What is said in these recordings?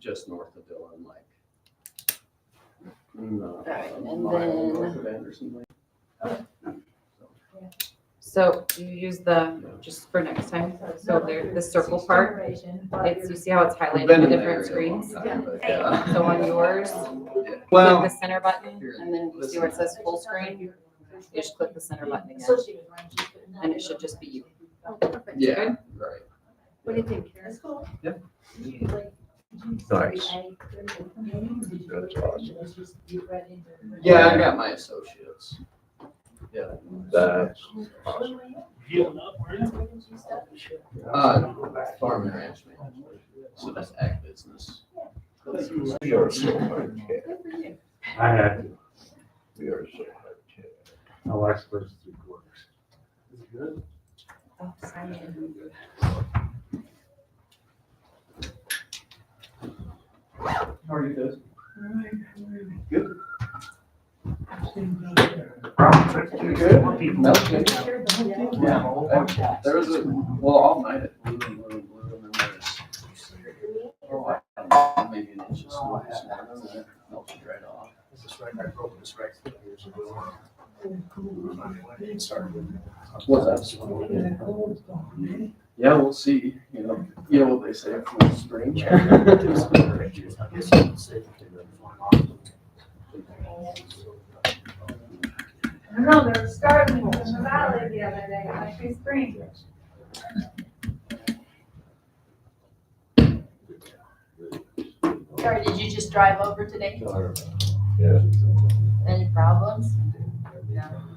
just north of Dillon, like. Right, and mile then- north of Anderson Lake. So you use the, just for next time, so there, the circle part, it's, you see how it's We've highlighted been in in different there a long screens? time, but yeah. So on yours, Well, click the center button, and then you see where it says full screen, you just click the center button again, and it should just be you. yeah, Good? right. What do you think, Karen? That's cool. Yep. Nice. That's awesome. Yeah, I got my associates. Yeah. That's awesome. Farm and ranch management, so that's ag business. We are so hard hit. I had to. We are so hard hit. My wife's first 3 quarters. Is it good? Oh, sign in. How are you guys? Good. You good? No, good. Yeah, there was a, well, all night at Blue and Blue and Blue, and then there's, oh, I don't know, maybe an inch of snow this morning, and it melted right off. What's that? Yeah, we'll see, you know what they say from spring. I don't know, they were starting in the valley the other day, like be spring. Sorry, did you just drive over today? Yeah, Any problems?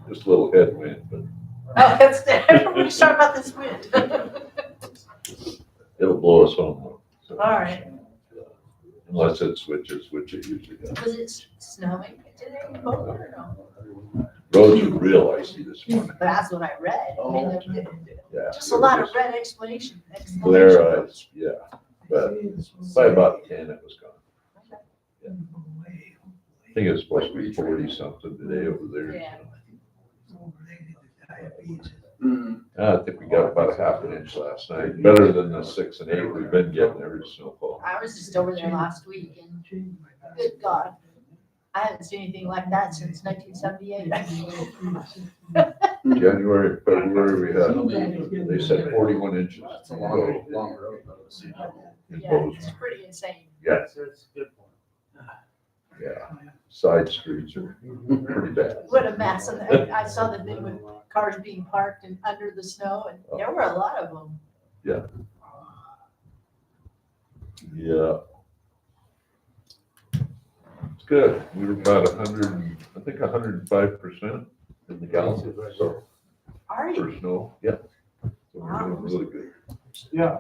just a little headwind, but Oh, that's, everybody's talking about this wind. it'll blow us home. All right. Unless it switches, which it usually does. Was it snowing today in Boulder or no? Roads are real icy this morning. That's what I read. I mean, Yeah. just a lot of red explanation. Glare eyes, yeah. But by about 10, it was gone. Yeah. I think it's supposed to be 40 something today over there. Yeah. Mm, I think we got about a half an inch last night, better than the 6 and 8 we've been getting every snowfall. I was just over there last week and good God, I haven't seen anything like that since 1978. January, February, we had, they said 41 inches. That's a long, long road though, to see. in Yeah, Bozeman. it's pretty insane. Yeah, That's a good one. yeah. Side streets are pretty bad. What a mess. And I saw the thing with cars being parked and under the snow and there were a lot of them. Yeah. It's good. We were about 100, I think 105% in the gallon, so Are you? for snow, yeah. So we're doing really good. Yeah.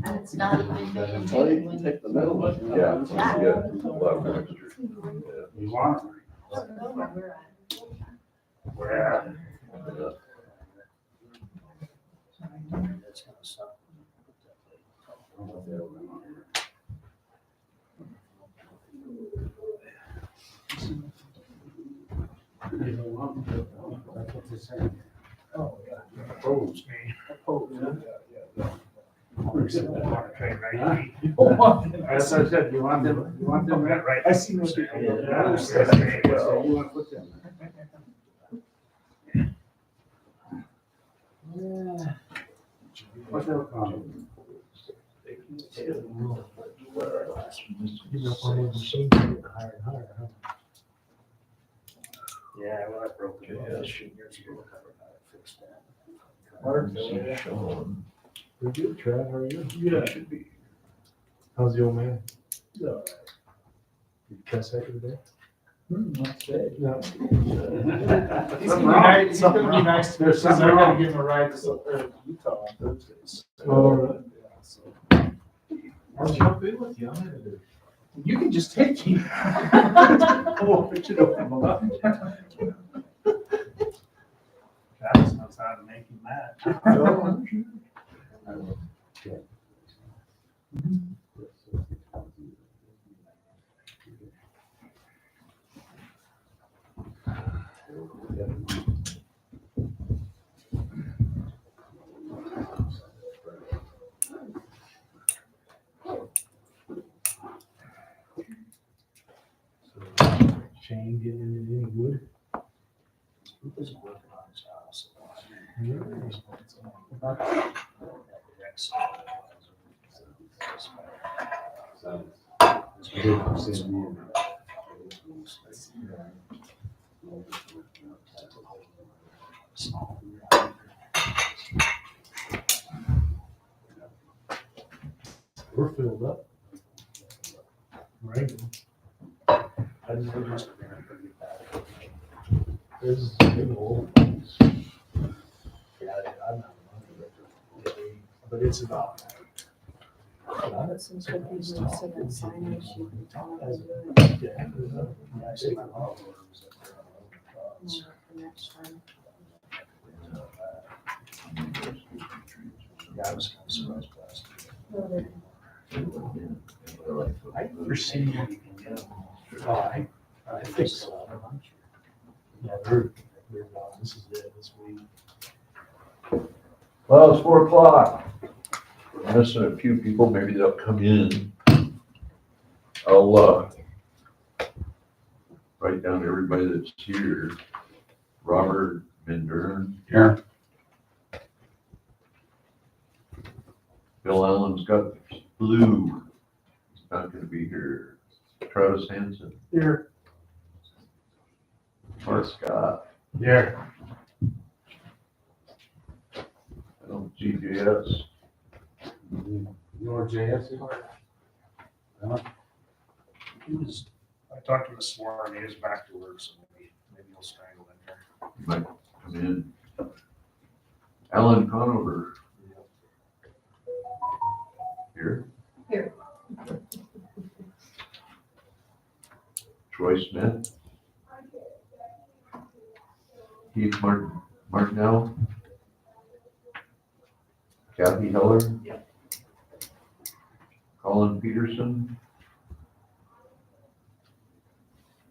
And it's not a big thing. Well, you can take the middle one. Yeah, a lot of moisture. Yeah. You want them? Where? Yeah. Opposed, me. As I said, you want them right? I see what you're doing. Yeah, so you want to put them. What's that called? Yeah, well, I broke it. Yeah. Years ago. I fixed that. Sean, Pretty good, Trav, how are you? Yeah. should be. How's the old man? Yeah. Did you cuss after the day? Not today. No. He's gonna be nice. There's something I gotta give him a ride to Utah on Thursdays. Oh, right. Yeah, so. I'll jump in with you, I'm gonna do. You can just take him. Oh, it should open him up. Travis knows how to make him mad. Shane getting into any wood? He's working on his house. We're filled up. Right. I just There's a big hole. Yeah, I'm not but it's about. But since we're using second signage, you can tell us I say my mom was up there on the next time. Yeah, I was kind of surprised last year. I've never seen anything yet. I think so. Yeah, they're gone. This is it this week. Well, it's 4:00. We're missing a few people, maybe they'll come in. I'll, write down everybody that's here. Robert Mindern. Here. Bill Allen's got flu. He's not gonna be here. Travis Hansen. Here. Mark Scott. Yeah. I don't see JS. Your JS? He was, I talked to him this morning, he is back to work, so maybe he'll strangle in there. He might come in. Alan Conover. Here. Here. Troy Smith. Keith Martinell. Kathy Heller. Yep. Colin Peterson.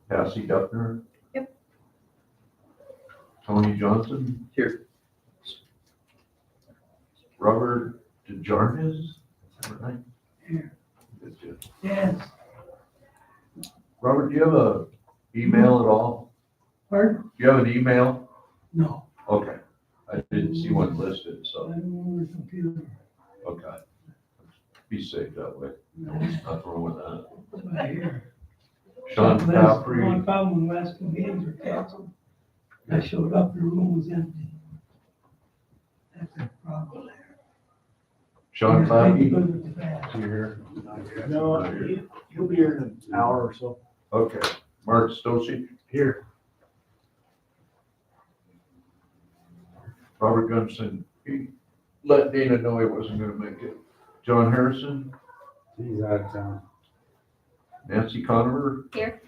Cassie Duffner. Yep. Tony Johnson. Here. Robert DeJarnes, is that right? Here. Good, good. Yes. Robert, do you have a email at all? Pardon? Do you have an email? No. Okay, I didn't see one listed, so, I'm on the computer. okay. Be safe that way. Nothing wrong with that. It's right here. Sean One Caffrey, problem when last two meetings were canceled. I showed up, the room was empty. That's a problem there. Sean Clappy. Good with the bad. Here. No, he'll be here in an hour or so. Okay, Mark Stosik, Here. Robert Gunson, he let Dana know he wasn't gonna make it. John Harrison, He's out of town. Nancy Conover, Here.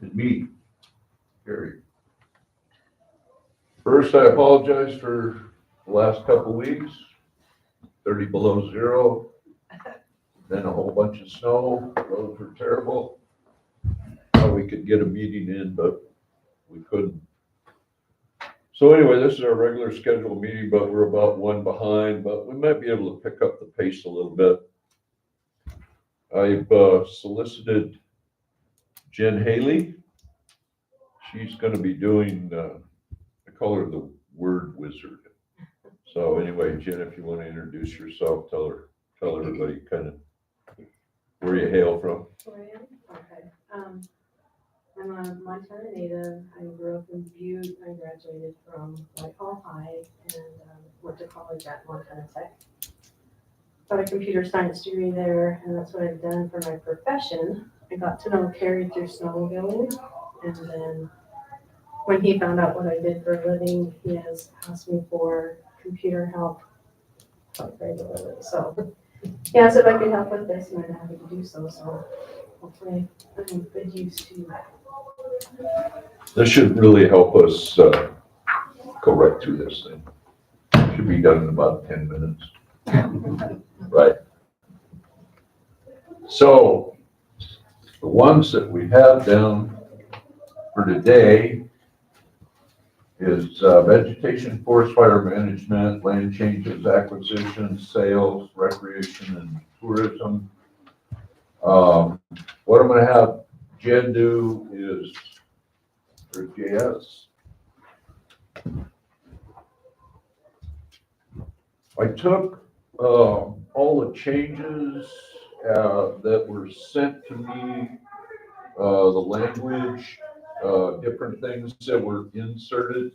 and me, Gary. First, I apologize for the last couple weeks, 30 below zero, then a whole bunch of snow, roads were terrible. Thought we could get a meeting in, but we couldn't. So anyway, this is our regular scheduled meeting, but we're about one behind, but we might be able to pick up the pace a little bit. I've solicited Jen Haley. She's gonna be doing, I call her the word wizard. So anyway, Jen, if you want to introduce yourself, tell everybody kind of where you hail from. Where I am? Okay. I'm a Montana native. I grew up in Butte. I graduated from Whitehall High and went to college at Montana Tech. Got a computer science degree there, and that's what I've done for my profession. I got to know Carrie through snowmobiling, and then when he found out what I did for a living, he has asked me for computer help quite regularly. So he asked if I could help with this, and I'm happy to do so. So hopefully I'm in good use to This should really help us go right through this thing. Should be done in about 10 minutes. Right. So the ones that we have down for today is vegetation, forest fire management, land changes, acquisition, sales, recreation, and tourism. What I'm gonna have Jen do is for JS. I took all the changes that were sent to me, the language, different things that were inserted.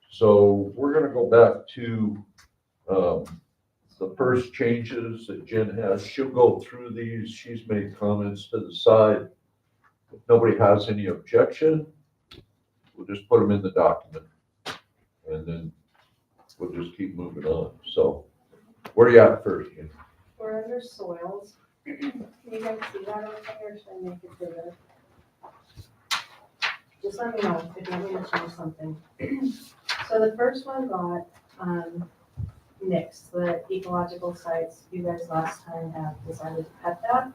So we're gonna go back to the first changes that Jen has. She'll go through these. She's made comments to the side. If nobody has any objection, we'll just put them in the document. And then we'll just keep moving on. So where are you at first, Jen? We're under soils. Can you guys see that okay, or should I make it bigger? Just let me know if you want me to change something. So the first one got, mixed, the ecological sites. You guys last time have decided to cut that.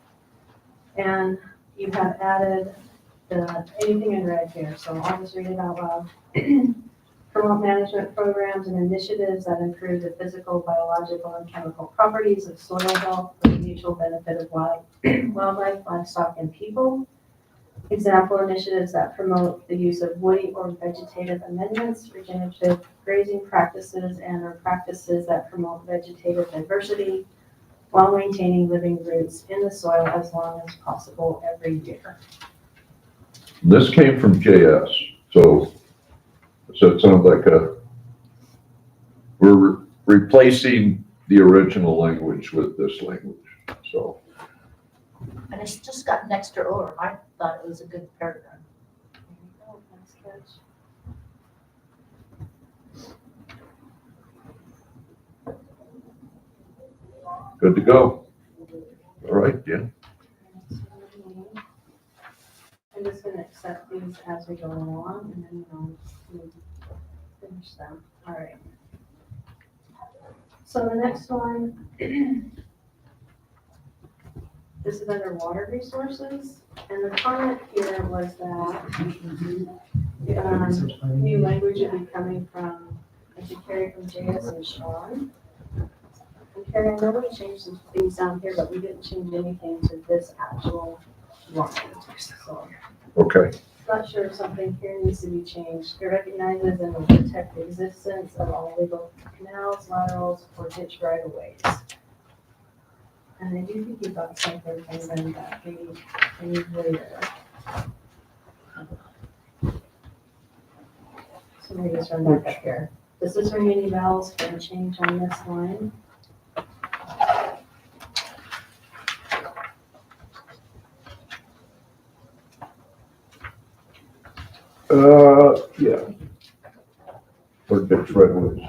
And you have added anything in red here, so I'll just read it out loud. Promote management programs and initiatives that improve the physical, biological, and chemical properties of soil health for the mutual benefit of wildlife, livestock, and people. Example initiatives that promote the use of woody or vegetative amendments, regenerative grazing practices, and or practices that promote vegetative diversity while maintaining living roots in the soil as long as possible every year. This came from JS, so it sounds like we're replacing the original language with this language, so. And it's just got an extra or. I thought it was a good paragraph. Oh, nice catch. Good to go. All right, Jen. I'm just gonna accept these as we go along and then we'll finish them. All right. So the next one, this is under water resources, and the comment here was that new language would be coming from, I should carry from JS and Sean. And Carrie, I know we changed some things down here, but we didn't change anything to this actual line. So Okay. not sure if something here needs to be changed. It recognizes and will protect the existence of all legal canals, laterals, or ditch right-of-ways. And I do think you got something from them that they need later. So maybe just run back up here. Does this ring any bells for a change on this line? Yeah. Or ditch right away.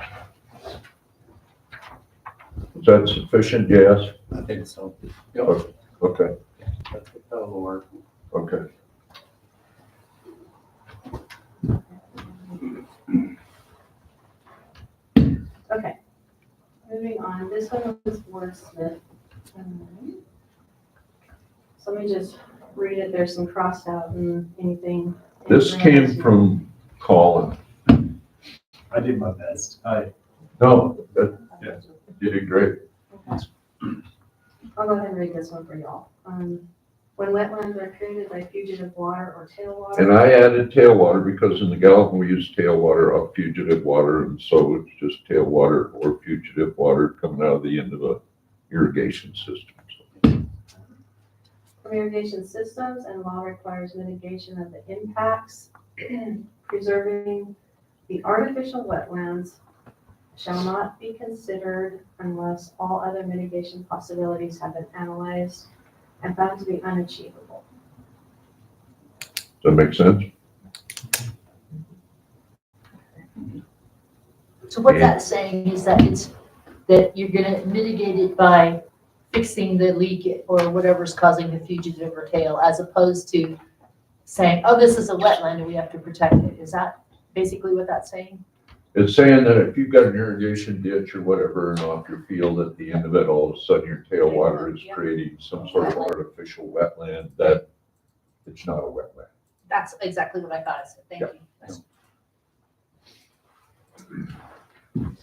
Is that sufficient, yes? I think so. Okay, That'll work. okay. Okay. Moving on, this one was wordsmith. So let me just read it. There's some crossed out and anything. This came from Colin. I did my best. No, Yeah. you did great. Okay. I'll go ahead and read this one for y'all. When wetlands are created by fugitive water or tailwater. And I added tailwater because in the Gallatin we use tailwater of fugitive water, and so it's just tailwater or fugitive water coming out of the end of a irrigation system. From irrigation systems, and law requires mitigation of the impacts. Preserving the artificial wetlands shall not be considered unless all other mitigation possibilities have been analyzed and found to be unachievable. Does that make sense? So what that's saying is that that you're gonna mitigate it by fixing the leak or whatever's causing the fugitive or tail, as opposed to saying, oh, this is a wetland and we have to protect it. Is that basically what that's saying? It's saying that if you've got an irrigation ditch or whatever and off your field at the end of it, all of a sudden your tailwater is creating some sort of artificial wetland, that it's not a wetland. That's exactly what I thought I said. Thank you. That's-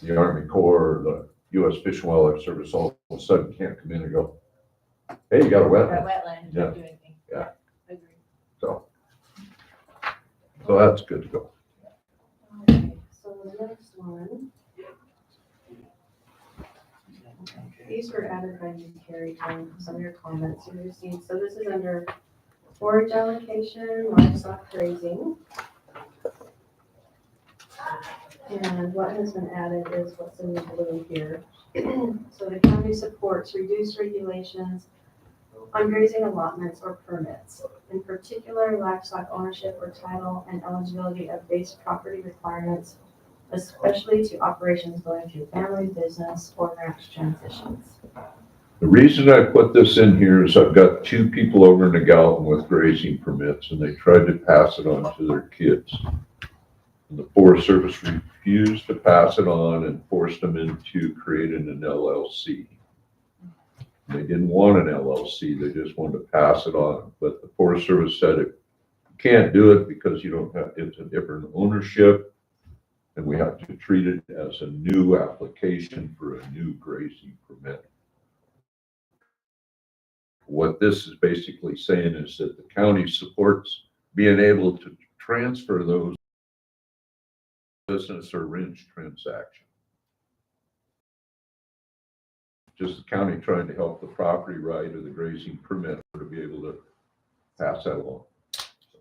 The Army Corps, or the U.S. Fish and Wildlife Service all of a sudden can't come in and go, hey, you got a That wetland. wetland, you Yeah. can't do anything. Yeah. I agree. So that's good to go. Okay, so the next one. These were added by you, Carrie, from some of your comments you received. So this is under forage allocation, livestock grazing. And what has been added is what's in the blue here. So the county supports reduced regulations on grazing allotments or permits. In particular, livestock ownership or title and eligibility of base property requirements, especially to operations going through family business or ranch transitions. The reason I put this in here is I've got 2 people over in the Gallatin with grazing permits, and they tried to pass it on to their kids. And the Forest Service refused to pass it on and forced them into creating an LLC. They didn't want an LLC, they just wanted to pass it on. But the Forest Service said you can't do it because you don't have, it's a different ownership, and we have to treat it as a new application for a new grazing permit. What this is basically saying is that the county supports being able to transfer those business or ranch transaction. Just the county trying to help the property right or the grazing permit to be able to pass that along. So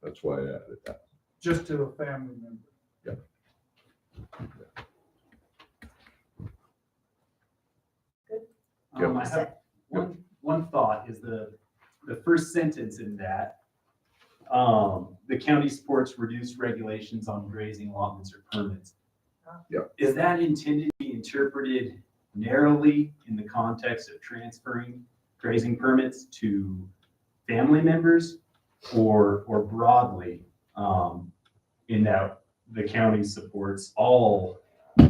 that's why I added that. Just to a family member. Yep. I have one thought is the first sentence in that, the county supports reduced regulations on grazing allotments or permits. Yep. Is that intended to be interpreted narrowly in the context of transferring grazing permits to family members, or broadly, in that the county supports all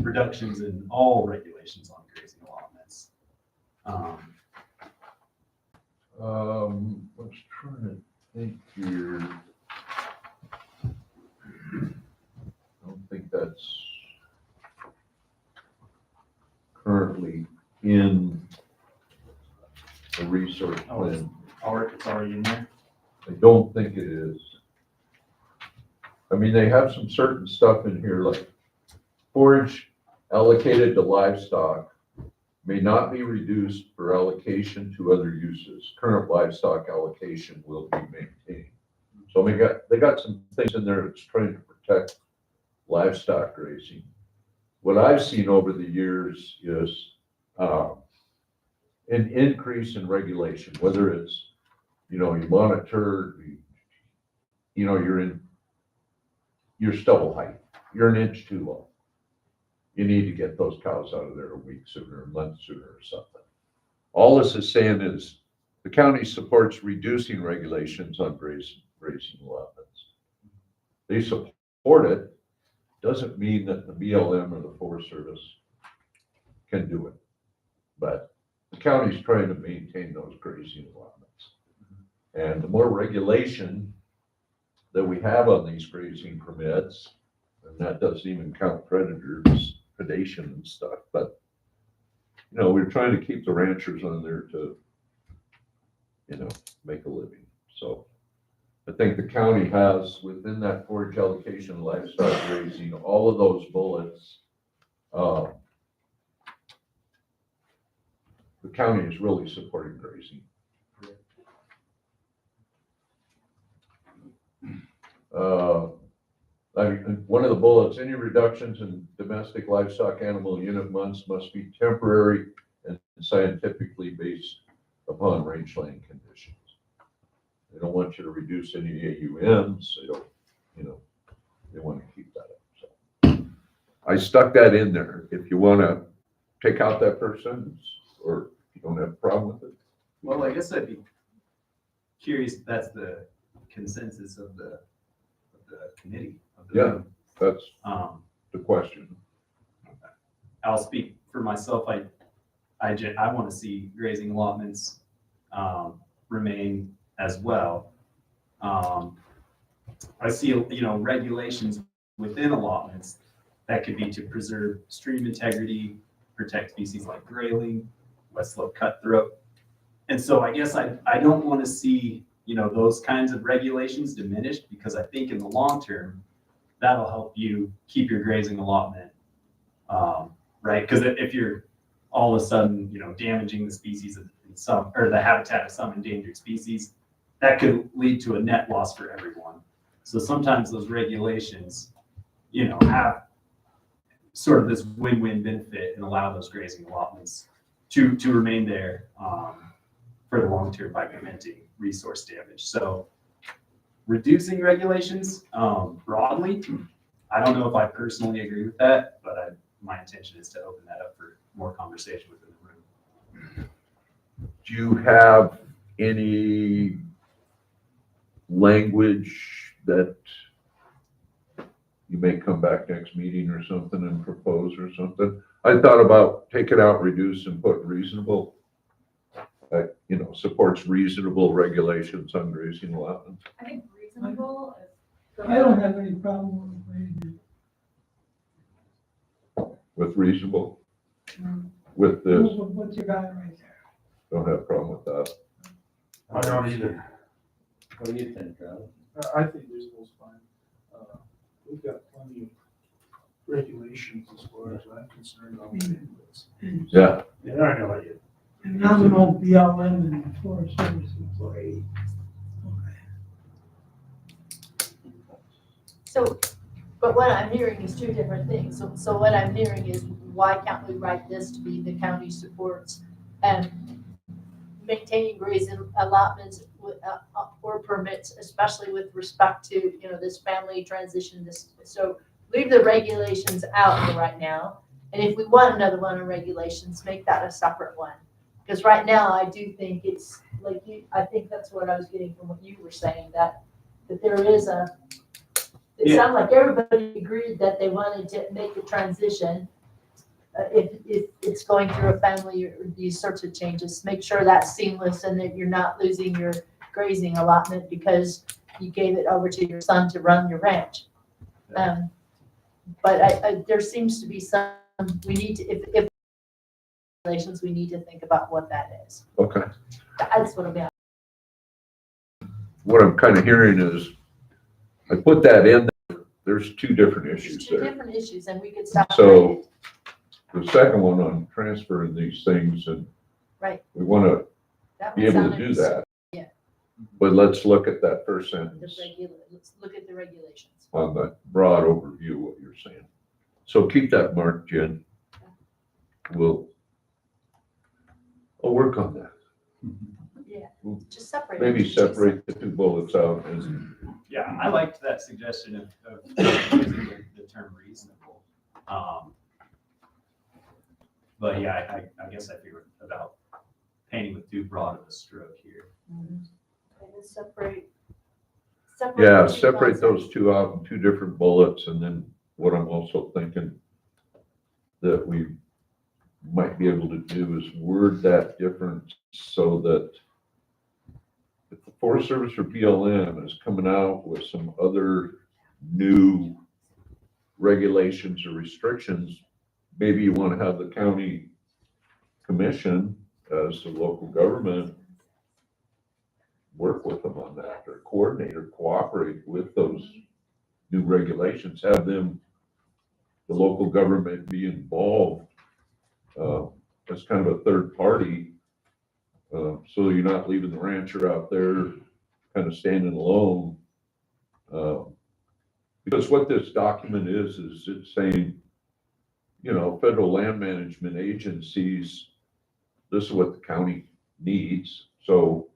reductions in all regulations on grazing allotments? I was trying to think here. I don't think that's currently in the resource plan. It's already in there? I don't think it is. I mean, they have some certain stuff in here like forage allocated to livestock may not be reduced for allocation to other uses. Current livestock allocation will be maintained. So they got some things in there that's trying to protect livestock grazing. What I've seen over the years is an increase in regulation, whether it's, you monitor, your stubble height, you're an inch too low. You need to get those cows out of there a week sooner, a month sooner or something. All this is saying is the county supports reducing regulations on grazing allotments. They support it, doesn't mean that the BLM or the Forest Service can do it. But the county's trying to maintain those grazing allotments. And the more regulation that we have on these grazing permits, and that doesn't even count predators, predation and stuff, but we're trying to keep the ranchers on there to, make a living. So I think the county has within that forage allocation, livestock grazing, all of those bullets. The county is really supporting grazing. One of the bullets, any reductions in domestic livestock animal unit months must be temporary and scientifically based upon rangeland conditions. They don't want you to reduce any AUMs. They don't, they want to keep that up. So I stuck that in there. If you want to take out that person, or if you don't have a problem with it. Well, I guess I'd be curious if that's the consensus of the committee. Yeah, that's the question. I'll speak for myself. I want to see grazing allotments remain as well. I see, regulations within allotments that could be to preserve stream integrity, protect species like grayling, west slope cutthroat. And so I guess I don't want to see those kinds of regulations diminished, because I think in the long term, that'll help you keep your grazing allotment, right? Because if you're all of a sudden, damaging the species of some, or the habitat of some endangered species, that could lead to a net loss for everyone. So sometimes those regulations, have sort of this win-win benefit and allow those grazing allotments to remain there for the long term by preventing resource damage. So reducing regulations broadly, I don't know if I personally agree with that, but my intention is to open that up for more conversation within the room. Do you have any language that you may come back next meeting or something and propose or something? I thought about take it out, reduce, and put reasonable, supports reasonable regulations on grazing allotments. I think reasonable is. I don't have any problem with With reasonable? Mm. With this, what you got right there. don't have a problem with that. I don't either. What do you think, Travis? I think reasonable's fine. We've got plenty of regulations as far as I'm concerned on this. Yeah, Yeah, I know what you. And nominal BLM and Forest Service employee. So, but what I'm hearing is two different things. So what I'm hearing is, why can't we write this to be the county supports maintaining grazing allotments or permits, especially with respect to, this family transition, so leave the regulations out for right now. And if we want another one on regulations, make that a separate one. Because right now, I do think it's like I think that's what I was getting from what you were saying, that there is it sounded like everybody agreed that they wanted to make the transition. If it's going through a family or these sorts of changes, make sure that's seamless and that you're not losing your grazing allotment because you gave it over to your son to run your ranch. But there seems to be some, we need to, if regulations, we need to think about what that is. okay. That's what I'm at. What I'm kind of hearing is, I put that in there, there's two different There's issues two there. different issues and we could separate So- it. The second one on transferring these things, and Right. we want to That be would able to sound do interesting. that. Yeah. But let's look at that first sentence Let's look at the regulations. on the broad overview, what you're saying. So keep that marked, Jen. I'll work on that. Yeah, just separate. Maybe it. separate the two bullets out and, Yeah, I liked that suggestion of using the term reasonable. But yeah, I guess I figured about painting with too broad of a stroke here. Mhm. Okay, let's separate. yeah, the two separate those concepts. two out in two different bullets. And then what I'm also thinking that we might be able to do is word that different so that if the Forest Service or BLM is coming out with some other new regulations or restrictions, maybe you want to have the county commission as the local government work with them on that, or coordinate or cooperate with those new regulations, have them, the local government, be involved as kind of a third party, so you're not leaving the rancher out there kind of standing alone. Because what this document is it's saying, federal land management agencies, this is what the county needs. So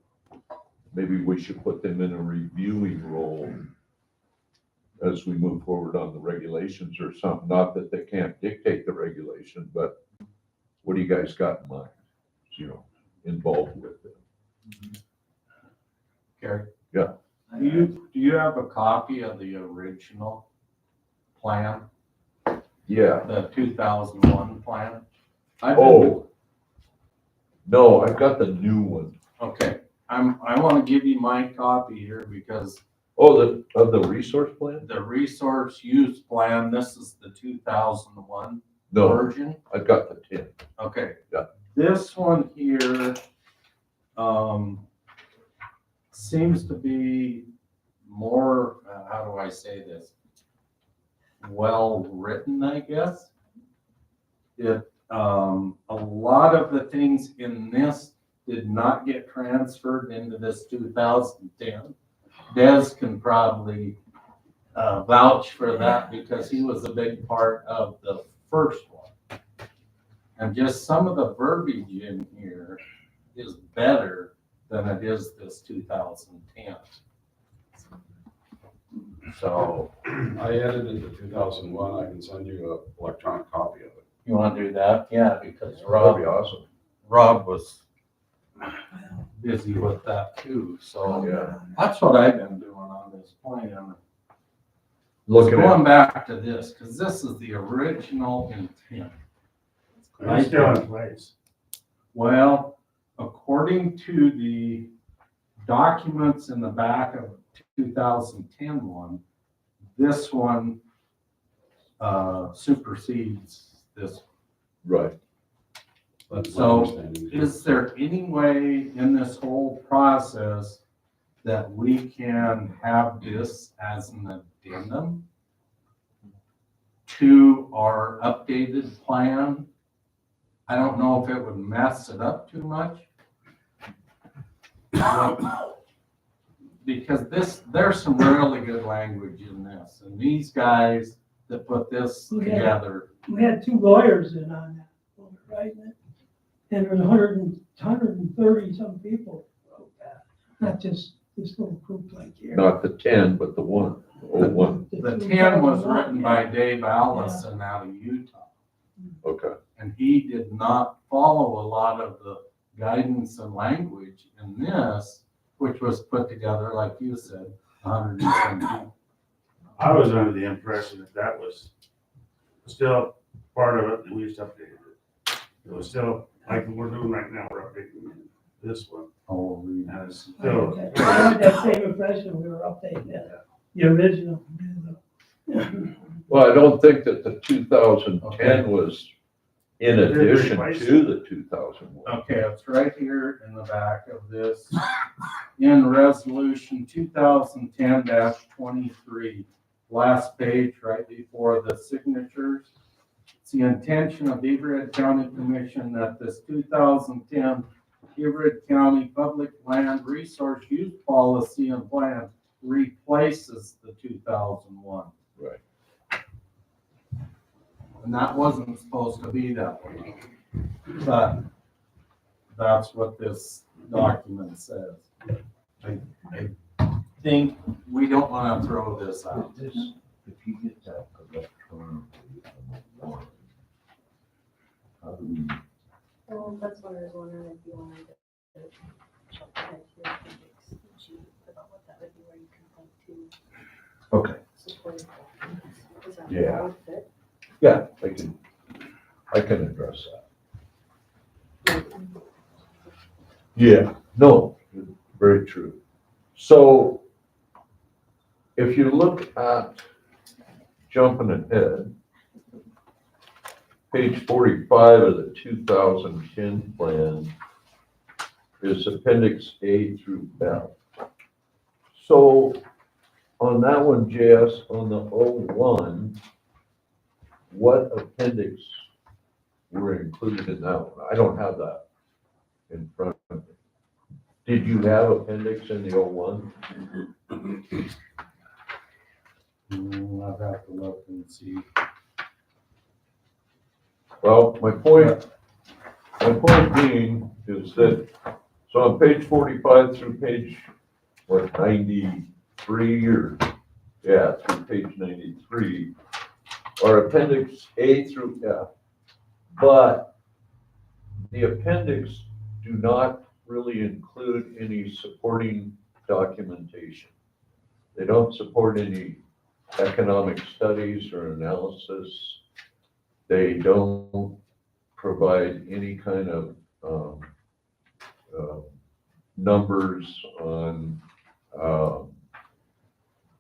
maybe we should put them in a reviewing role as we move forward on the regulations or something. Not that they can't dictate the regulation, but what do you guys got in mind? Involved with it. Gary? Yeah. Do you have a copy of the original plan, Yeah. the 2001 plan? Oh, no, I've got the new one. Okay, I want to give you my copy here because Oh, of the resource plan? the resource use plan, this is the 2001 No, version. I've got the 10. Okay. Yeah. This one here, seems to be more, how do I say this? Well-written, I guess. A lot of the things in this did not get transferred into this 2010. Des can probably vouch for that because he was a big part of the first one. And just some of the verbiage in here is better than it is this 2010. So I edited the 2001. I can send you an electronic copy of it. you want to do that? Yeah, because That'd Rob be awesome. was busy with that too. So Yeah. that's what I've been doing on this plan. Looking Going at, back to this, because this is the original intent. It's still in place. Well, according to the documents in the back of 2010 one, this one supersedes this. Right. That's my So understanding. is there any way in this whole process that we can have this as an addendum to our updated plan? I don't know if it would mess it up too much. Because there's some really good language in this, and these guys that put this Yeah. together. We had 2 lawyers in on that, when we were writing it. And there was 130 some people wrote that, not just this little group like here. not the 10, but the 1, the old one. The 10 was written by Dave Allison out of Utah, Okay. and he did not follow a lot of the guidance and language in this, which was put together, like you said, 110 people. I was under the impression that that was still part of it, and we just updated it. It was still, like we're doing right now, we're updating this one. Oh, And it's I still, had that same impression, we were updating it, the original. Well, I don't think that the 2010 Okay. was in It did addition replace to the 2001. Okay, it's right here in the back of this. In resolution 2010-23, last page, right before the signatures. It's the intention of Beaverhead County Commission that this 2010 Beaverhead County Public Land Resource Use Policy and Plan replaces the 2001. Right. And that wasn't supposed to be that way. But that's what this document says. I think we don't want to throw this out. If you get that electronic, how do we? Well, that's what I was wondering if you wanted to jump ahead to appendix G about what that would be, where you can link to Okay. supporting documents. Is that Yeah. how it would fit? Yeah, I can address that. Yeah, no, very true. So if you look at, jumping ahead, page 45 of the 2010 plan is appendix A through F. So on that one, JS, on the 01, what appendix were included in that one? I don't have that in front of me. Did you have appendix in the 01? I'll have to look and see. Well, my point being is that, so on page 45 through page, 93 or, yeah, through page 93, are appendix A through F. But the appendix do not really include any supporting documentation. They don't support any economic studies or analysis. They don't provide any kind of numbers on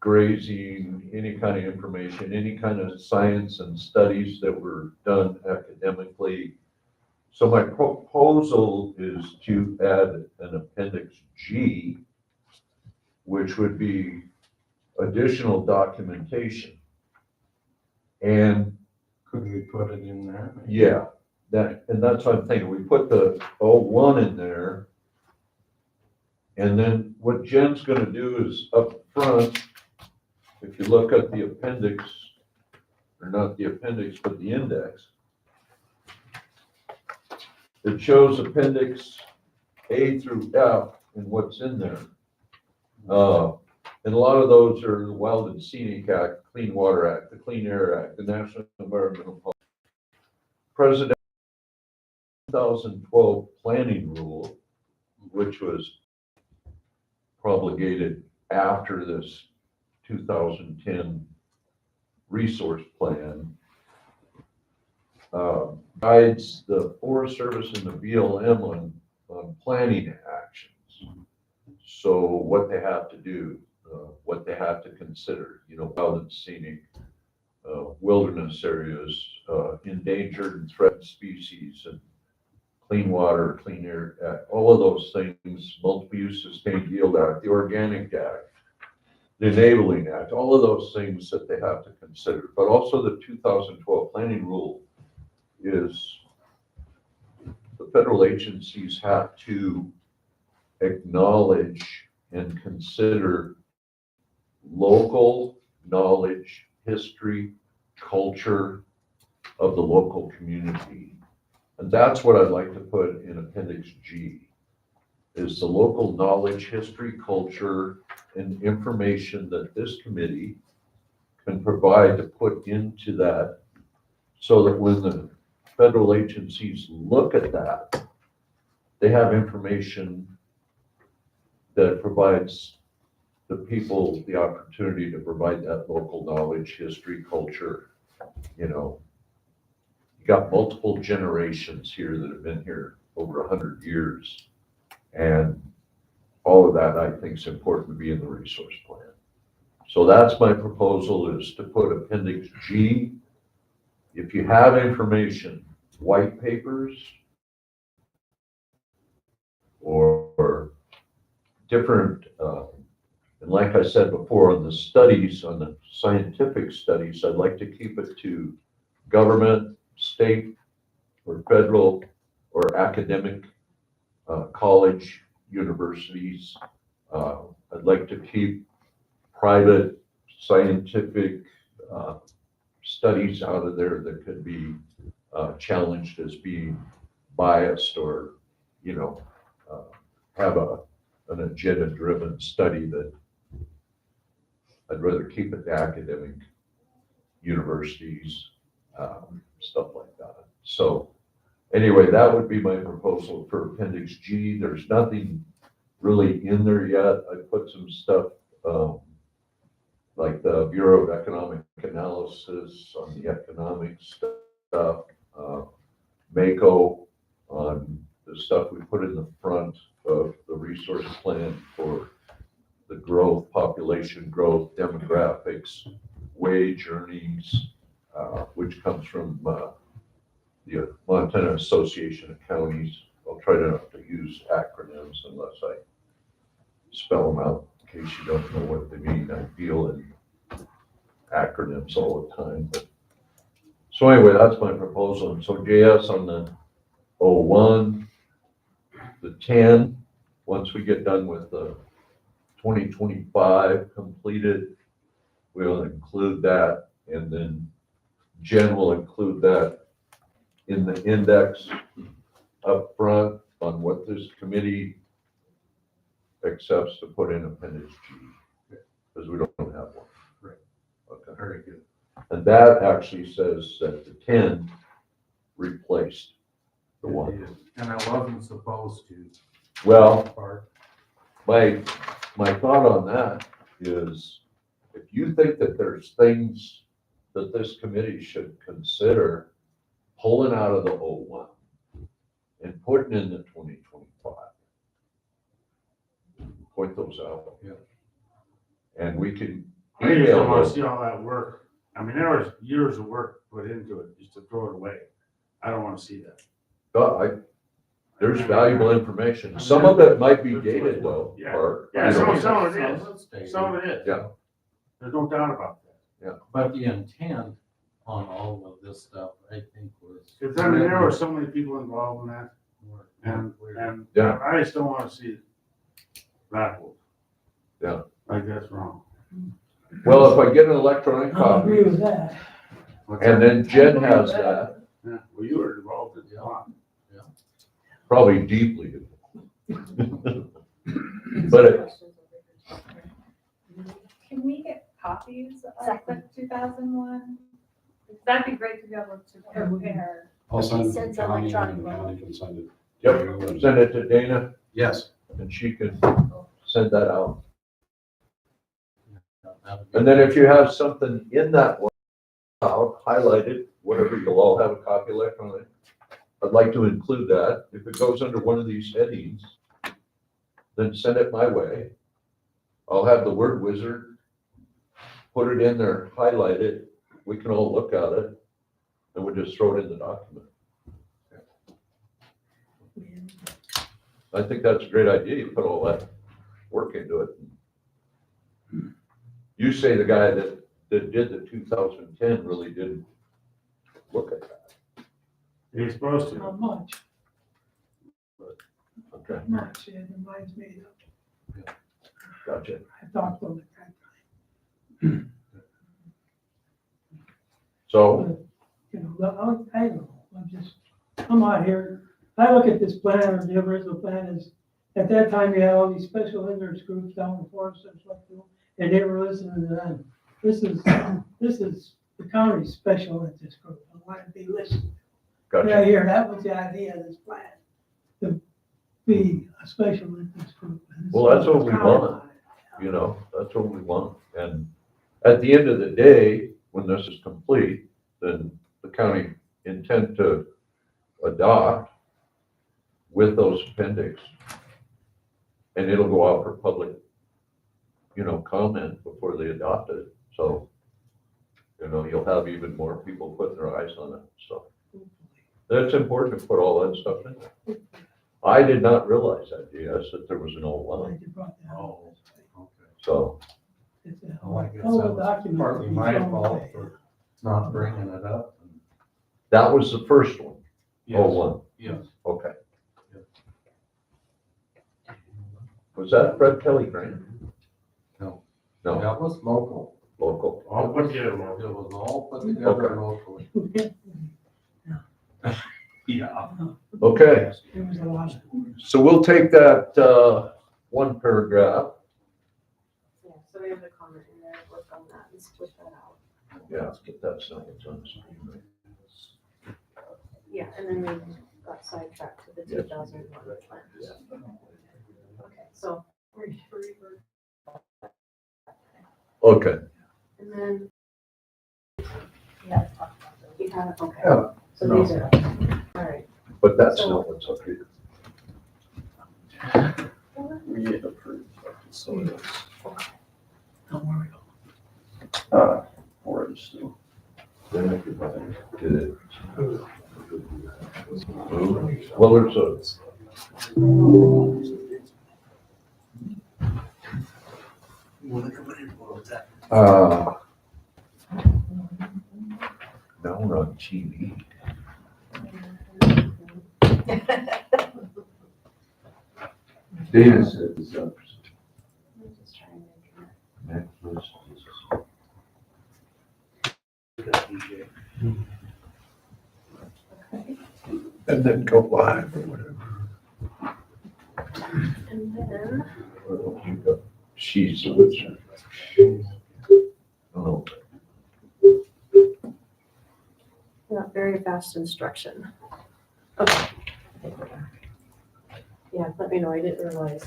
grazing, any kind of information, any kind of science and studies that were done academically. So my proposal is to add an appendix G which would be additional documentation. And Could we put it in there? yeah, that's what I'm thinking. We put the 01 in there. And then what Jen's gonna do is up front, if you look at the appendix, or not the appendix, but the index, it shows appendix A through F and what's in there. And a lot of those are the Wild and Scenic Act, Clean Water Act, the Clean Air Act, the National Environmental Policy. President 2012 planning rule, which was promulgated after this 2010 resource plan, guides the Forest Service and the BLM on planning actions. So what they have to do, what they have to consider, wild and scenic, wilderness areas, endangered and threatened species, and clean water, clean air, all of those things, multiple use sustained yield act, the organic act, the enabling act, all of those things that they have to consider. But also the 2012 planning rule is the federal agencies have to acknowledge and consider local knowledge, history, culture of the local community. And that's what I'd like to put in Appendix G, is the local knowledge, history, culture, and information that this committee can provide to put into that, so that when the federal agencies look at that, they have information that provides the people the opportunity to provide that local knowledge, history, culture. You got multiple generations here that have been here over 100 years. And all of that, I think, is important to be in the resource plan. So that's my proposal, is to put Appendix G. If you have information, white papers, or different, and like I said before, on the studies, on the scientific studies, I'd like to keep it to government, state, or federal, or academic, college, universities. I'd like to keep private scientific studies out of there that could be challenged as being biased, or have an agenda-driven study. That I'd rather keep it to academic universities, stuff like that. So anyway, that would be my proposal for Appendix G. There's nothing really in there yet. I put some stuff like the Bureau of Economic Analysis on the economic stuff, MACO on the stuff we put in the front of the resource plan for the growth, population growth, demographics, wage earnings, which comes from the Montana Association of Counties. I'll try not to use acronyms unless I spell them out, in case you don't know what they mean. I deal in acronyms all the time. So anyway, that's my proposal. And so JS on the 01, the 10, once we get done with the 2025 completed, we'll include that, and then Jen will include that in the index up front on what this committee accepts to put in Appendix G, because we don't have one. Right. Okay. Very good. And that actually says that the 10 replaced the It one. is. And I wasn't supposed to. Well, Part. my thought on that is, if you think that there's things that this committee should consider pulling out of the 01 and putting in the 2025, point those out. Yeah. And we can I just don't wanna email see all that work. I mean, there was years of work put into it just to throw it away. I don't wanna see that. those. there's valuable information. Some of it might be dated though, Yeah. Bart. Yeah, You some know, of it is, some of it is. Yeah. There's no doubt about that. But the intent on all of this stuff, I think was. Because I mean, there were so many people involved in that, and Yeah. I just don't wanna see it backwards. Yeah. Like that's wrong. Well, if I get an electronic I'll agree copy, with that. and then Jen has that, Yeah, well, you were involved in a lot. probably deeply. But it, Can we get copies of the 2001? That'd be great to be able to compare. I'll send it to Sends the county and electronic. the county can send it. yep, send it to Dana Yes. and she can send that out. And then if you have something in that one, highlighted, whatever, you'll all have a copy electronically. I'd like to include that. If it goes under one of these headings, then send it my way. I'll have the word wizard, put it in there, highlight it, we can all look at it, and we'll just throw it in the document. I think that's a great idea. You put all that work into it. You say the guy that did the 2010 really didn't look at that. You're supposed to. Not much, Okay, not much, and the mind's made up. gotcha. I talked to him at that time. So, You know, I don't know, I'm out here, I look at this plan, or the original plan is, at that time, you had all these special interest groups down in Forest and stuff, and they were listening to them. This is the county's special interest group, I want to be listened. gotcha. Right here, that was the idea of this plan, to be a special interest group. And this Well, that's was what we the want. county. You know, that's what we want. And at the end of the day, when this is complete, then the county intend to adopt with those appendix. And it'll go out for public, comment before they adopt it. So, you'll have even more people putting their eyes on it, so. That's important to put all that stuff in there. I did not realize that, yes, that there was an old one, Glad you brought that up. Oh, okay. so. It's a Well, I guess hell of that a was document. partly to be my thrown fault away. for not bringing it up. That was the first one. Yes, Oh, one, yes. okay. Yep. Was that Fred Kelly grant? No. No, That was local. local. All put together, It Lord. was all put together Okay. locally. Yeah. Okay, There was a lot of. so we'll take that, one paragraph. Yeah, so we have the comment in there, work on that and switch that out. Yeah, let's get that sentence on the screen. Right? Yeah, and then we got sidetracked to the 2001 plan. Okay, so Okay, and then Yeah. you have, okay. Yeah. So these are, all right. but that's not what's up here. We get approved, so it's, Don't worry. already still. Then I could get it. Well, there's now we're on TV. Data says, I'm just trying to make it. Netflix. And then go live or whatever. And then, She's the wizard. Oh, not very fast instruction. Okay. Yeah, let me know, I didn't realize.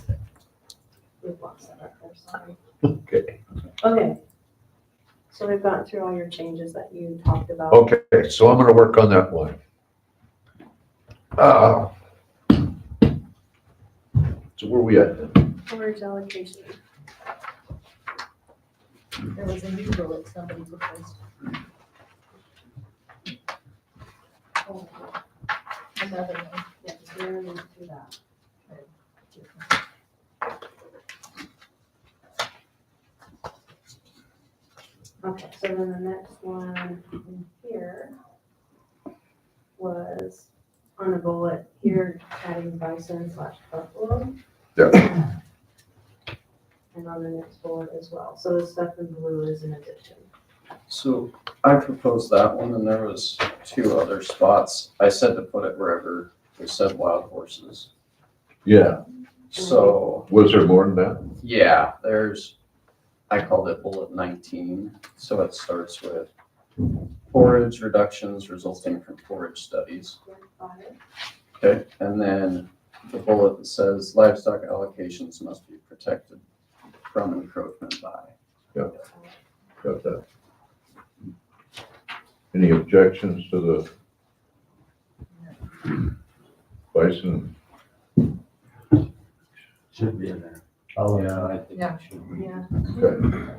We've lost that up there, sorry. okay, Okay. So we've gone through all your changes that you talked about. okay, so I'm gonna work on that one. So where we at then? Storage allocation. There was a new bullet somebody proposed. Oh, another one, yeah. very into that. Okay, so then the next one in here was on the bullet here, adding bison/buffalo. Yeah. And on the next bullet as well. So the stuff in blue is an addition. So I proposed that one, and there was 2 other spots. I said to put it wherever it said wild horses. Yeah, So, was there more than that? yeah, I called it bullet 19. So it starts with forage reductions resulting from forage studies. Okay, and then the bullet that says livestock allocations must be protected from encroachment by. Got that. Any objections to the bison? Should be in there. Yeah, I think Yeah. it should be. Yeah. Okay,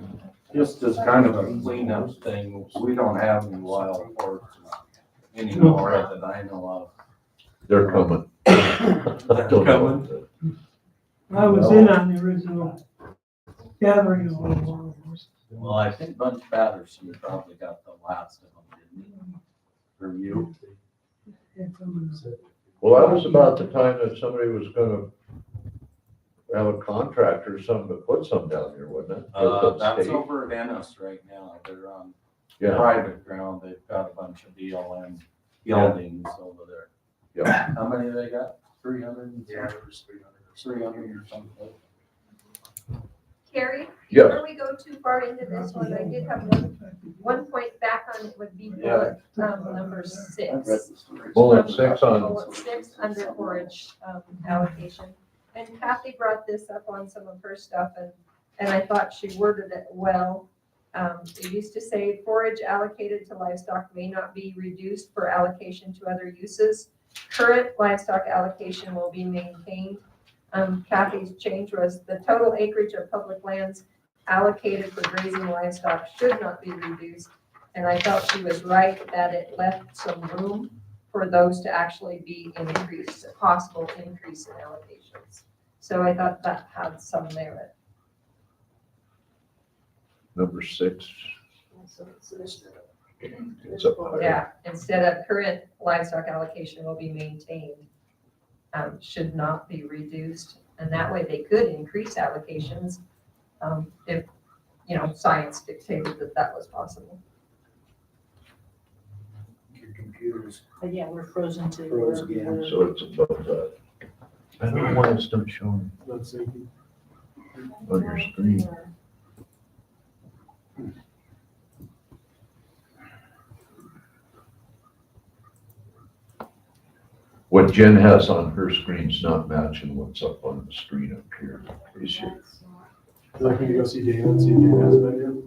Just as kind of a cleanup thing, we don't have any wild horses anymore that I know of. they're coming. They're coming. I was in on the original gathering of all the wild horses. Well, I think Bunch Patterson probably got the last of them, didn't he? For you? Well, that was about the time that somebody was gonna have a contractor or something to put some down here, wasn't it? That's State? over at Ennis right now. They're on Yeah, private ground. They've got a bunch of BLM buildings over there. yeah. How many they got? 300? Yeah, there's 300. 300 or something. Carrie, Yes. before we go too far into this one, I did have one point back on it would be Yeah. bullet, number I've read 6. the stories. Bullet 6 on, Bullet 6 under forage allocation. And Kathy brought this up on some of her stuff and I thought she worded it well. It used to say forage allocated to livestock may not be reduced for allocation to other uses. Current livestock allocation will be maintained. Kathy's change was the total acreage of public lands allocated for grazing livestock should not be reduced. And I felt she was right that it left some room for those to actually be increased, a possible increase in allocations. So I thought that had some merit. number 6. So this- It's up higher. Yeah, instead of current livestock allocation will be maintained, should not be reduced. And that way they could increase allocations, if, science dictated that that was possible. Your computers But yeah, we're frozen to. froze again. So it's above that. I don't know why it's not showing Let's see. on your screen. What Jen has on her screen's not matching what's up on the screen up here. Is she? Would you like me to go see Dana and see if Dana has a video?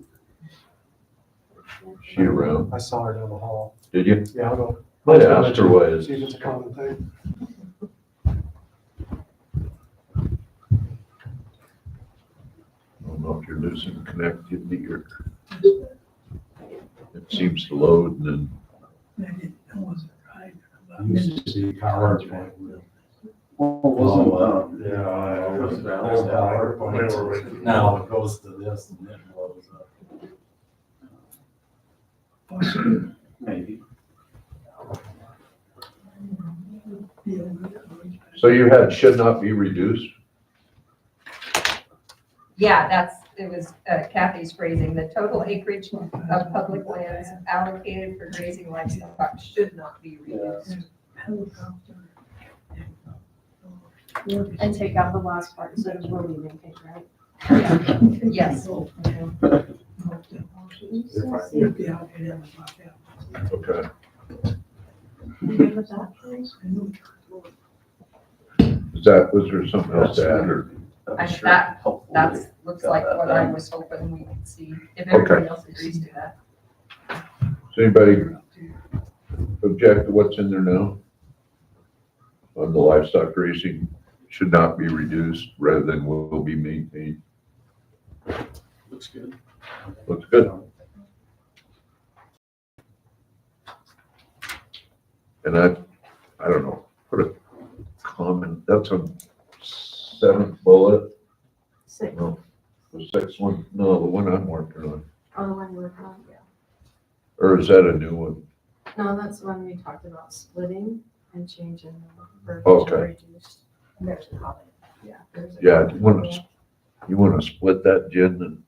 She around? I saw her down the hall. Did you? Yeah, I'll go. I asked her what See if is. it's a common thing. I don't know if you're losing connectivity or it seems to load and then. Maybe it wasn't right. Used to see power. Yeah. It was down. They were waiting. Now it goes to this and then blows up. Maybe. So you had should not be reduced? Yeah, it was Kathy's phrasing, the total acreage of public lands allocated for grazing livestock should not be reduced. And take out the last part, so it will be maintained, right? Yes. Okay. Was there something else to add or? That looks like what I was hoping we could see, if everybody else agrees to that. Does anybody object to what's in there now? On the livestock grazing should not be reduced rather than will be maintained. Looks good. Looks good. And I don't know, put a common, that's a 7th bullet, Six. no, the 6th one, no, the one I'm working on. Oh, the one you were on, yeah. Or is that a new one? No, that's when we talked about splitting and changing the verbiage Okay. or reduced. There's a comment, yeah. there's a Yeah, comment. you wanna split that, Jen, and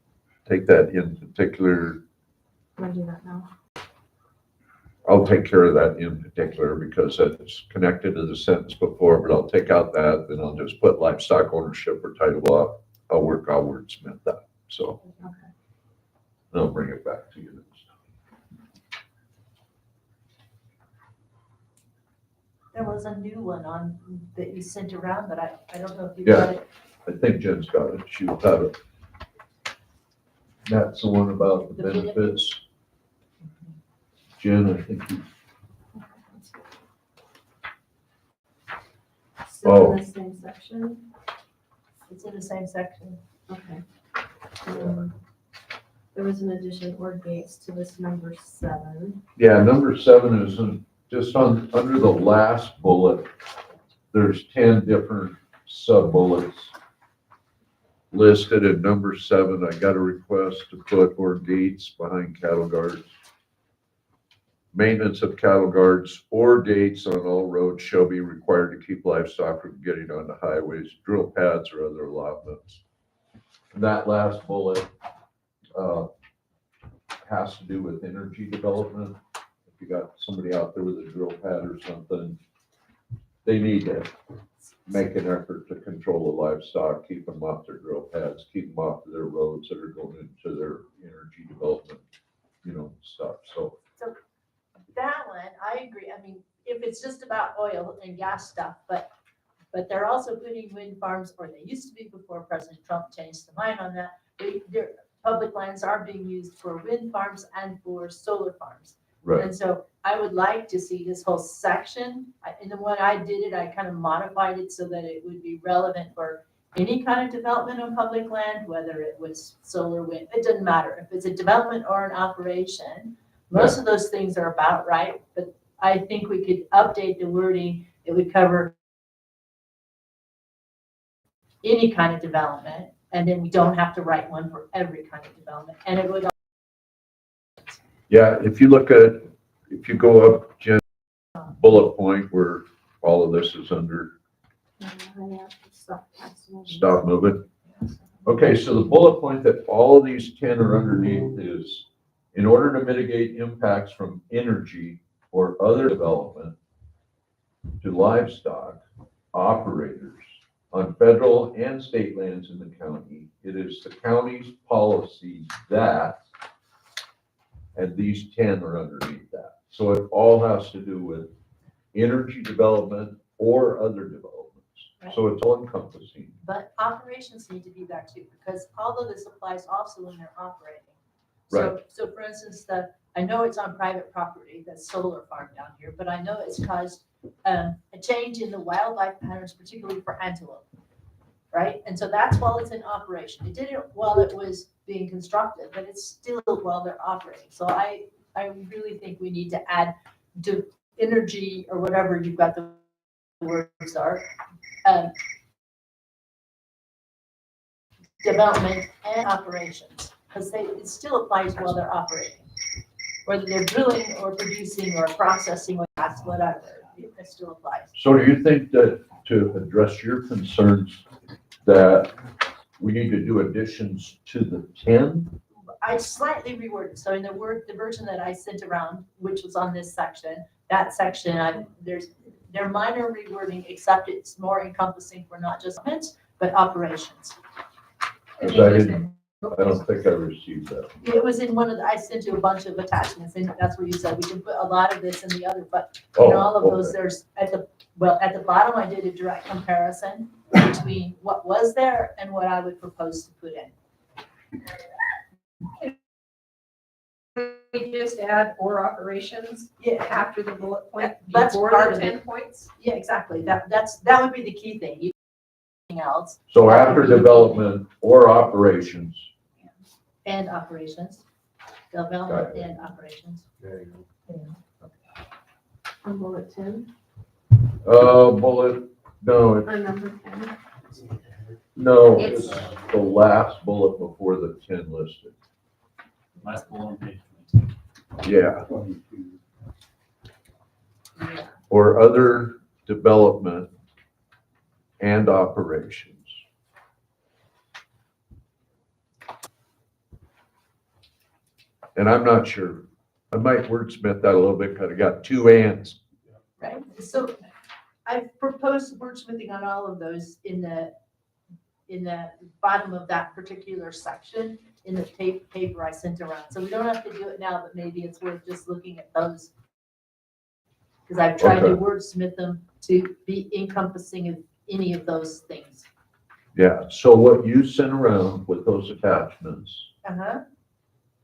take that in particular? Wanna do that now? I'll take care of that in particular because it's connected to the sentence before, but I'll take out that, then I'll just put livestock ownership or title law. I'll wordsmith that, so Okay. I'll bring it back to you next time. There was a new one on, that you sent around, but I don't know if you Yeah. got it. I think Jen's got it, she will have it. That's the one about the The benefits. Jen, I think you, Still in the same section? It's in the same section. Okay. There was an addition or gates to this number 7. yeah, number 7 is just under the last bullet. There's 10 different sub-bullets listed in number 7. I got a request to put or gates behind cattle guards. Maintenance of cattle guards or gates on all roads shall be required to keep livestock from getting onto highways, drill pads, or other allotments. And that last bullet has to do with energy development. If you got somebody out there with a drill pad or something, they need to make an effort to control the livestock, keep them off their drill pads, keep them off their roads that are going into their energy development, stuff. So That one, I agree. I mean, if it's just about oil and gas stuff, but they're also putting wind farms, or they used to be before President Trump changed his mind on that. Their public lands are being used for wind farms and for solar farms. right, And so I would like to see this whole section, and then when I did it, I kind of modified it so that it would be relevant for any kind of development on public land, whether it was solar, wind, it doesn't matter. If it's a development or an operation, most of those things are about right, but I think we could update the wording. It would cover any kind of development, and then we don't have to write one for every kind of development. And it would, yeah, if you go up, Jen, bullet point where all of this is under, stop moving. Okay, so the bullet point that all of these 10 are underneath is, in order to mitigate impacts from energy or other development to livestock operators on federal and state lands in the county, it is the county's policy that, and these 10 are underneath that. So it all has to do with energy development or other developments. So it's all encompassing. but operations need to be there too, because although this applies also when they're operating. So for instance, I know it's on private property, that solar farm down here, but I know it's caused a change in the wildlife patterns, particularly for antelope, right? And so that's while it's in operation. It did it while it was being constructed, but it's still while they're operating. So I really think we need to add to energy or whatever you've got the words are, development and operations, because it still applies while they're operating. Whether they're drilling or producing or processing or gas, whatever, it still applies. So do you think that to address your concerns that we need to do additions to the 10? I slightly reworded, so in the version that I sent around, which was on this section, that section, they're minor rewording, except it's more encompassing for not just events, but operations. I don't think I received that. It was in one of I sent you a bunch of attachments, and that's where you said we can put a lot of this in the other, but in all of those, there's at the bottom, I did a direct comparison between what was there and what I would propose to put in. We just add or operations after the bullet point, That's before part the of 10 it. points. Yeah, exactly. That would be the key thing. Anything else? So after development or operations. And operations. Development and operations. There you go. On bullet 10? Bullet No, On number 10. no, It's- it's the last bullet before the 10 listed. Last bullet on page 22. Yeah. Or other development and operations. And I'm not sure, I might wordsmith that a little bit, because I got two ands. Right, so I've proposed wordsmithing on all of those in the bottom of that particular section in the paper I sent around. So we don't have to do it now, but maybe it's worth just looking at those. Because I've tried to Okay. wordsmith them to be encompassing of any of those things. Yeah, so what you sent around with those attachments, Uh-huh,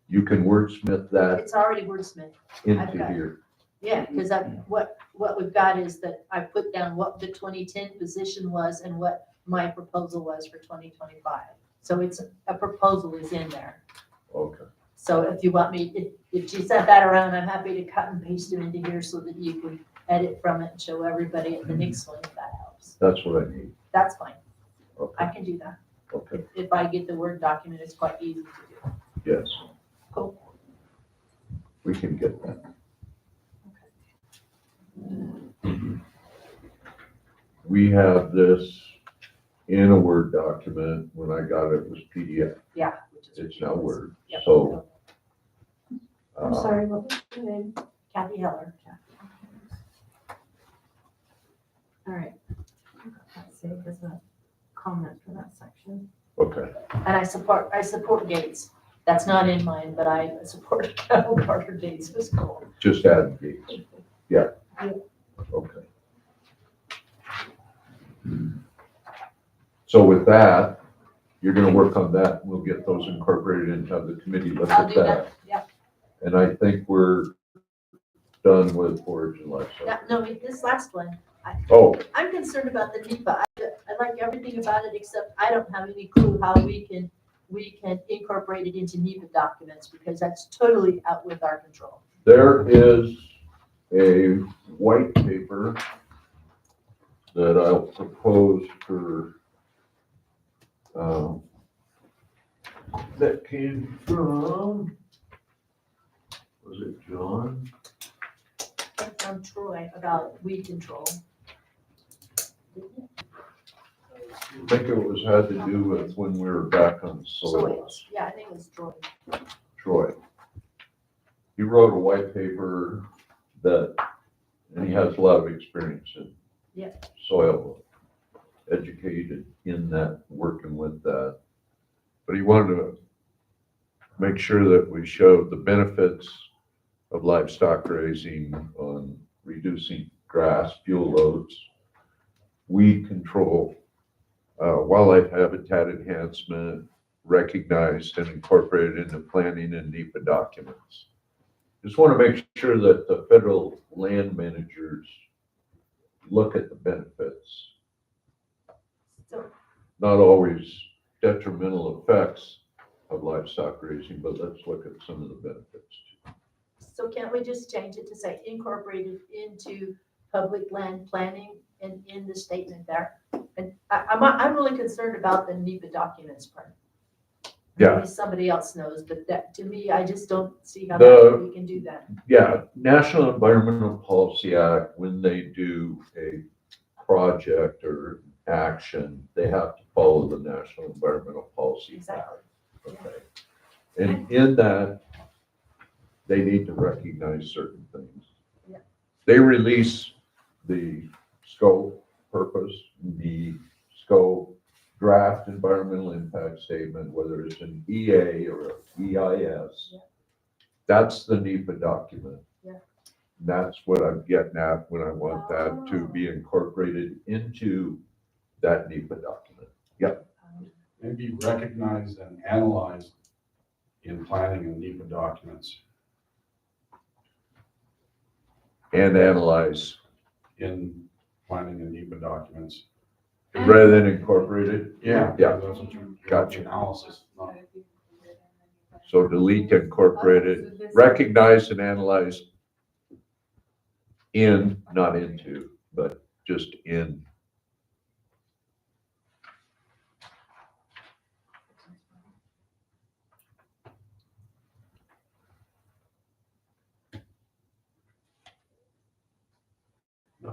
you can wordsmith that it's already wordsmith. into got it. here. Yeah, because what we've got is that I put down what the 2010 position was and what my proposal was for 2025. So it's, a proposal is in there. Okay, So if you want me, if you sent that around, I'm happy to cut and paste it into here so that you can edit from it and show everybody at the next one if that helps. that's what I need. That's fine. Okay, I can do that. okay, If I get the Word document, it's quite easy to do. yes. Cool. We can get that. We have this in a Word document. When I got it, it was PDF. Yeah. which is It's now ridiculous. Word. Yep. So, I'm sorry, what was your name? Kathy Heller. All right. Let's see, there's a comment for that section. okay, And I support Gates. That's not in mine, but I support Carol Carter Gates as cool. just add dates. Yeah, okay. So with that, you're gonna work on that. We'll get those incorporated into the committee. Look I'll at do that. that, yeah. And I think we're done with forage and livestock. Yeah, no, this last one, Oh, I'm concerned about the NEPA. I like everything about it, except I don't have any clue how we can incorporate it into NEPA documents, because that's totally out with our control. there is a white paper that I'll propose for, that came from, was it John? From Troy about weed control. I think it was, had to do with when we were back on soils. Soils, yeah, I think it was Troy. Troy. He wrote a white paper that, and he has a lot of experience in Yeah. soil, educated in that, working with that. But he wanted to make sure that we showed the benefits of livestock grazing on reducing grass, fuel loads, weed control, wildlife habitat enhancement, recognized and incorporated into planning and NEPA documents. Just want to make sure that the federal land managers look at the benefits, So, not always detrimental effects of livestock grazing, but let's look at some of the benefits. so can't we just change it to say incorporated into public land planning and in the statement there? And I'm really concerned about the NEPA documents part. Yeah. Maybe somebody else knows, but that, to me, I just don't see how we can do that. Yeah, National Environmental Policy Act, when they do a project or action, they have to follow the National Environmental Policy Exactly. Act. Okay. And in that, they need to recognize certain things. Yeah. They release the scope, purpose, need, scope, draft environmental impact statement, whether it's an EA or a EIS. Yeah. That's the NEPA document. Yeah. That's what I'm getting at when I want that to be incorporated into that NEPA document. Yep. Maybe recognized and analyzed in planning and NEPA documents. And analyze In planning and NEPA documents. rather than incorporated. Yeah. Yeah. That's what you're. Gotcha. Analysis, not. So delete incorporated, recognize and analyze in, not into, but just in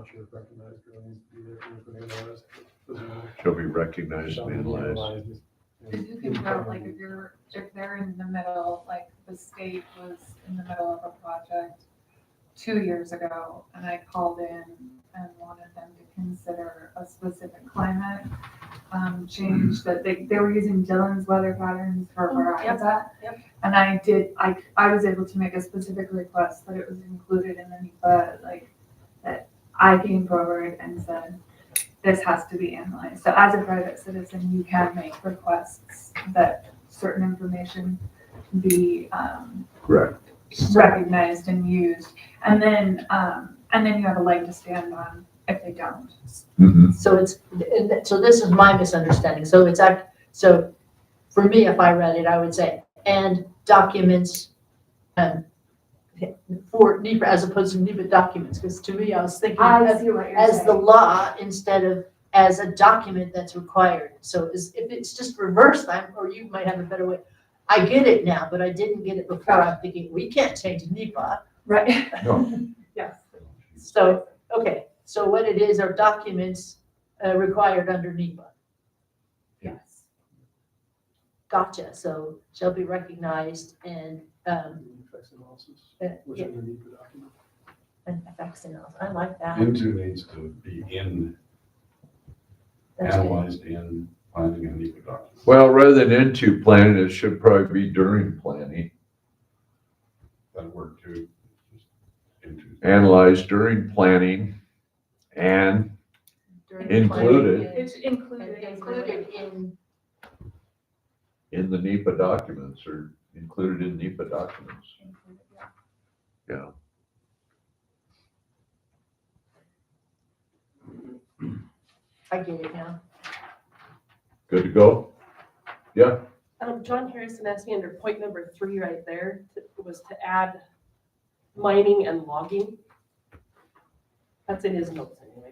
not sure if recognized girl needs to be there for the analyzed. Shall be recognized and analyzed. Because you can tell, like, if they're in the middle, like, the state was in the middle of a project 2 years ago, and I called in and wanted them to consider a specific climate change, that they were using Dylan's weather patterns for where I was at. Yep. And I was able to make a specific request that it was included in the NEPA, like, that I came forward and said, this has to be analyzed. So as a private citizen, you can make requests that certain information be Correct. recognized and used. And then you have a leg to stand on if they don't. Mhm. So so this is my misunderstanding. So so for me, if I read it, I would say, and documents for NEPA as opposed to NEPA documents, because to me, I was thinking see what you're as the law instead of as a document that's required. So if it's just reversed, or you might have a better way. I get it now, but I didn't get it before. I'm thinking, we can't change NEPA. Right. No. Yes. So, okay, so what it is are documents required under NEPA. Yes. Gotcha, so shall be recognized and, Effects analysis, which yeah, is the NEPA document. and effects analysis. I like that. Into needs to be That's good. analyzed in planning and NEPA documents. Well, rather than into planning, it should probably be during planning. That'd work too. Just into. Analyzed during planning and During Included. planning It's included. Included in, in the NEPA documents or included in NEPA documents. Yeah. I get it now. Good to go? Yeah. John Harrison asked me under point number 3 right there, was to add mining and logging. That's in his notes anyway.